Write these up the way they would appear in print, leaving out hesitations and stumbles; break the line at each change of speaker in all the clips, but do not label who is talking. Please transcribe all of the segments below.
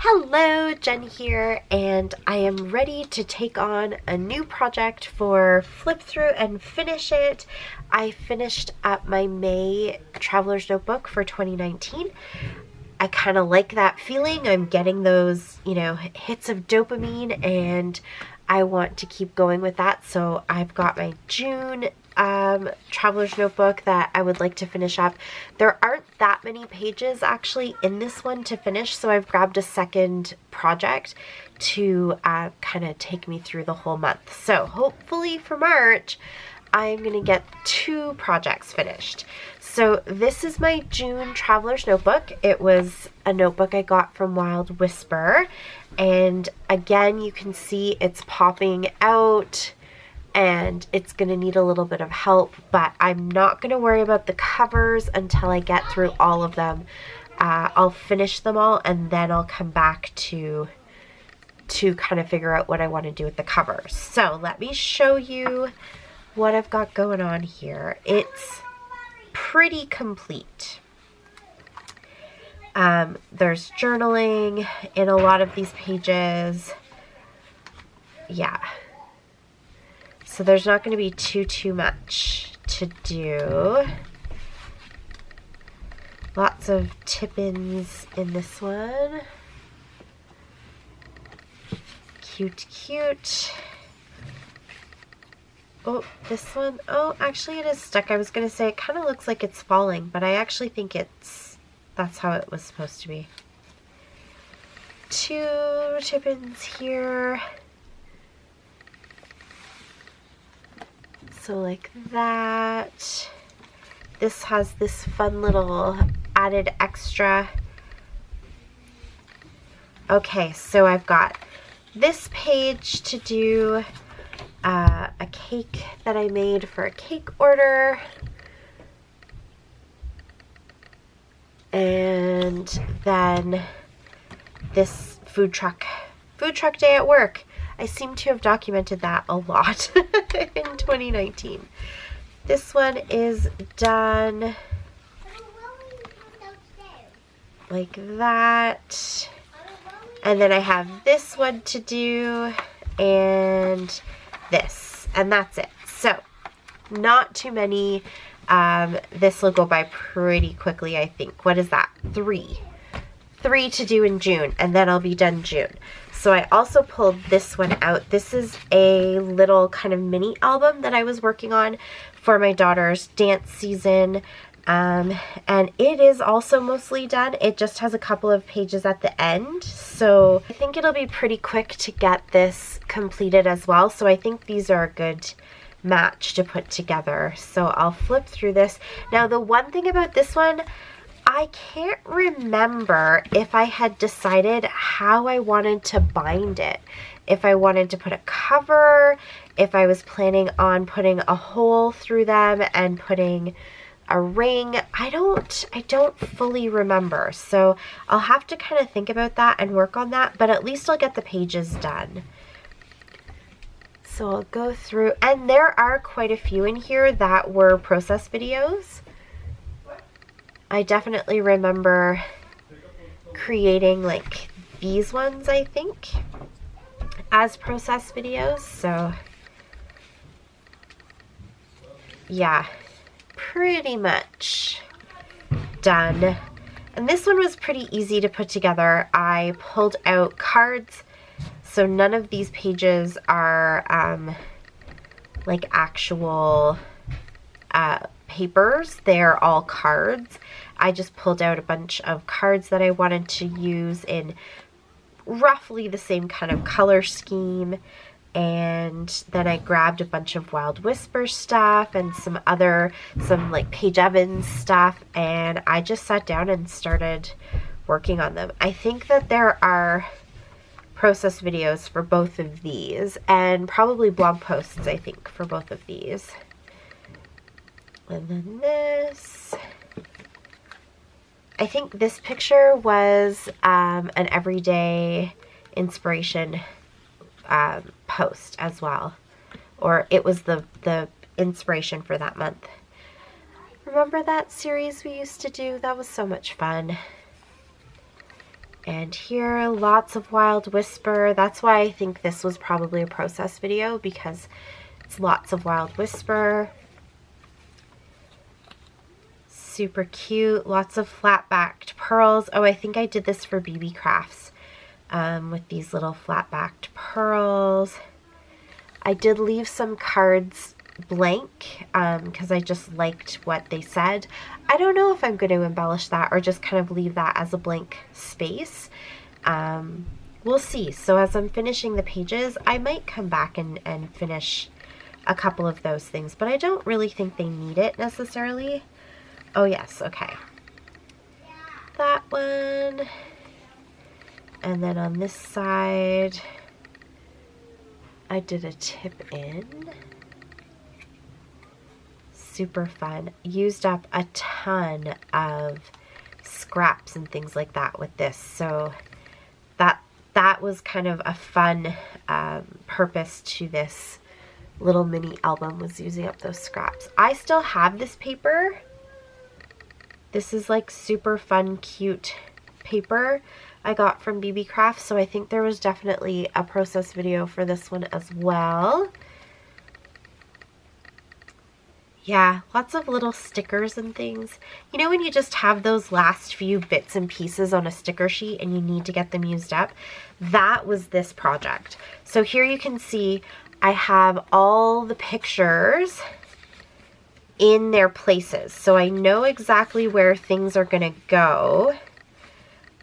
Hello, Jen here, and I am ready to take on a new project for flip through and finish it. I finished up my May Traveler's Notebook for 2019. I kind of like that feeling. I'm getting those, hits of dopamine, and I want to keep going with that. So I've got my June Traveler's Notebook that I would like to finish up. There aren't that many pages actually in this one to finish, so I've grabbed a second project to kind of take me through the whole month. So hopefully for March, I'm going to get 2 projects finished. So this is my June Traveler's Notebook. It was a notebook I got from Wild Whisper. And again, you can see it's popping out and it's going to need a little bit of help, but I'm not going to worry about the covers until I get through all of them. I'll finish them all and then I'll come back to kind of figure out what I want to do with the covers. So let me show you what I've got going on here. It's pretty complete. There's journaling in a lot of these pages. Yeah. So there's not going to be too much to do. Lots of tip-ins in this one. Cute. Oh, this one, oh, actually it is stuck. I was going to say it kind of looks like it's falling, but I actually think that's how it was supposed to be. 2 tip-ins here. So like that. This has this fun little added extra. Okay, so I've got this page to do a cake that I made for a cake order. And then this food truck day at work. I seem to have documented that a lot in 2019. This one is done like that. And then I have this one to do and this, and that's it. So not too many. This will go by pretty quickly, I think. What is that? 3 to do in June, and then I'll be done June. So I also pulled this one out. This is a little kind of mini album that I was working on for my daughter's dance season. And it is also mostly done. It just has a couple of pages at the end. So I think it'll be pretty quick to get this completed as well. So I think these are a good match to put together. So I'll flip through this. Now the one thing about this one, I can't remember if I had decided how I wanted to bind it. If I wanted to put a cover, if I was planning on putting a hole through them and putting a ring. I don't fully remember. So I'll have to kind of think about that and work on that, but at least I'll get the pages done. So I'll go through, and there are quite a few in here that were process videos. I definitely remember creating like these ones, I think, as process videos. So yeah, pretty much done. And this one was pretty easy to put together. I pulled out cards, so none of these pages are like actual papers. They're all cards. I just pulled out a bunch of cards that I wanted to use in roughly the same kind of color scheme, and then I grabbed a bunch of Wild Whisper stuff and some like Paige Evans stuff, and I just sat down and started working on them. I think that there are process videos for both of these, and probably blog posts, I think, for both of these. And then this, I think this picture was an everyday inspiration post as well, or it was the inspiration for that month. Remember that series we used to do? That was so much fun. And here, lots of Wild Whisper. That's why I think this was probably a process video, because it's lots of Wild Whisper. Super cute. Lots of flat-backed pearls. Oh, I think I did this for BB Crafts with these little flat-backed pearls. I did leave some cards blank because I just liked what they said. I don't know if I'm going to embellish that or just kind of leave that as a blank space. We'll see. So as I'm finishing the pages, I might come back and finish a couple of those things, but I don't really think they need it necessarily. Oh yes, okay. That one. And then on this side, I did a tip in. Super fun. Used up a ton of scraps and things like that with this. So that was kind of a fun purpose to this little mini album, was using up those scraps. I still have this paper. This is like super fun, cute paper I got from BB Crafts, so I think there was definitely a process video for this one as well. Yeah, lots of little stickers and things. You know when you just have those last few bits and pieces on a sticker sheet and you need to get them used up? That was this project. So here you can see I have all the pictures in their places. So I know exactly where things are going to go.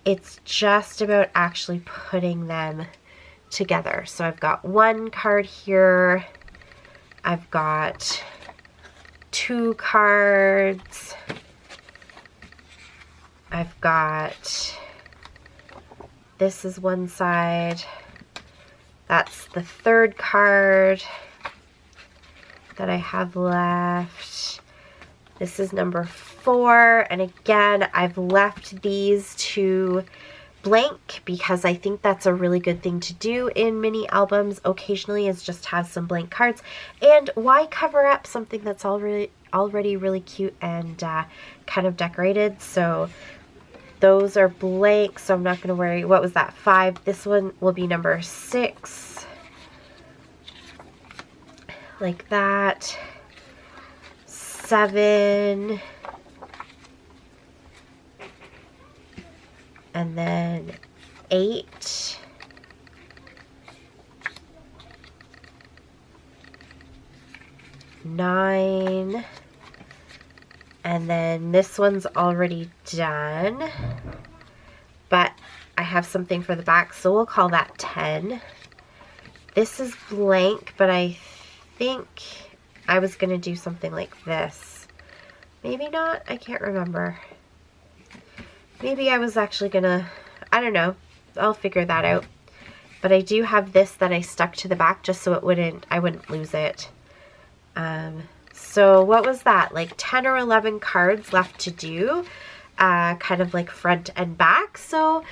It's just about actually putting them together. So I've got one card here. I've got 2 cards. I've got, this is one side. That's the 3rd card that I have left. This is number 4, and again, I've left these 2 blank because I think that's a really good thing to do in mini albums occasionally, is just have some blank cards. And why cover up something that's already really cute and kind of decorated? So those are blank, so I'm not going to worry. What was that? 5. This one will be number 6. Like that. 7. And then 8. 9. And then this one's already done, but I have something for the back, so we'll call that 10. This is blank, but I think I was going to do something like this. Maybe not, I can't remember. Maybe I was actually going to, I don't know, I'll figure that out. But I do have this that I stuck to the back just so I wouldn't lose it. So what was that? Like 10 or 11 cards left to do, kind of like front and back. So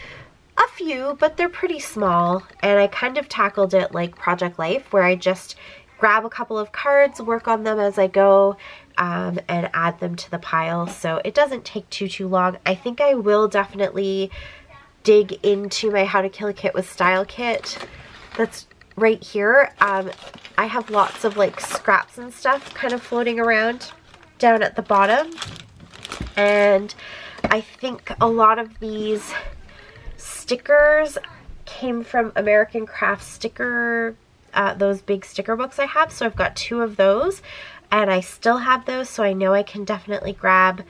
a few, but they're pretty small. And I kind of tackled it like Project Life, where I just grab a couple of cards, work on them as I go, and add them to the pile. So it doesn't take too long. I think I will definitely dig into my How to Kill a Kit with Style kit. That's right here. I have lots of like scraps and stuff kind of floating around down at the bottom, and I think a lot of these stickers came from American Craft sticker, those big sticker books I have. So I've got 2 of those, and I still have those, so I know I can definitely grab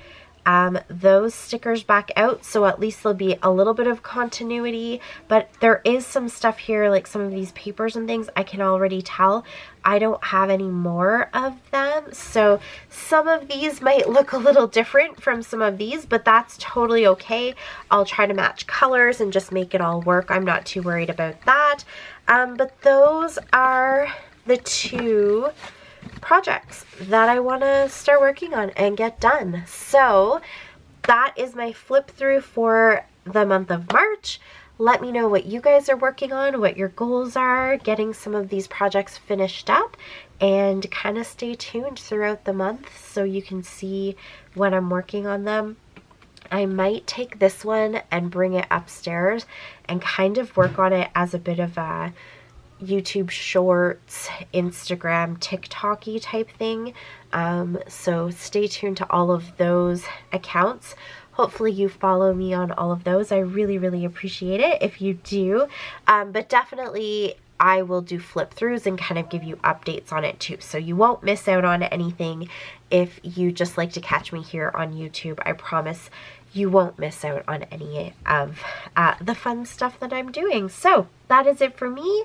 those stickers back out, so at least there'll be a little bit of continuity. But there is some stuff here, like some of these papers and things, I can already tell I don't have any more of them, so some of these might look a little different from some of these, but that's totally okay. I'll try to match colors and just make it all work. I'm not too worried about that. But those are the 2 projects that I want to start working on and get done. So that is my flip through for the month of March. Let me know what you guys are working on, what your goals are, getting some of these projects finished up, and kind of stay tuned throughout the month so you can see when I'm working on them. I might take this one and bring it upstairs and kind of work on it as a bit of a YouTube Shorts, Instagram, TikTok-y type thing. So stay tuned to all of those accounts. Hopefully you follow me on all of those. I really, really appreciate it if you do. But definitely I will do flip throughs and kind of give you updates on it too. So you won't miss out on anything if you just like to catch me here on YouTube. I promise you won't miss out on any of the fun stuff that I'm doing. So that is it for me.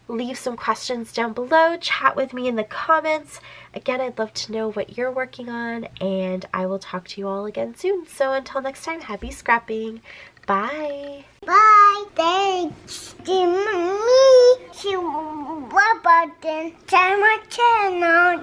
Leave some questions down below. Chat with me in the comments. Again, I'd love to know what you're working on, and I will talk to you all again soon. So until next time, happy scrapping. Bye.
Bye. Thanks to me. To my channel.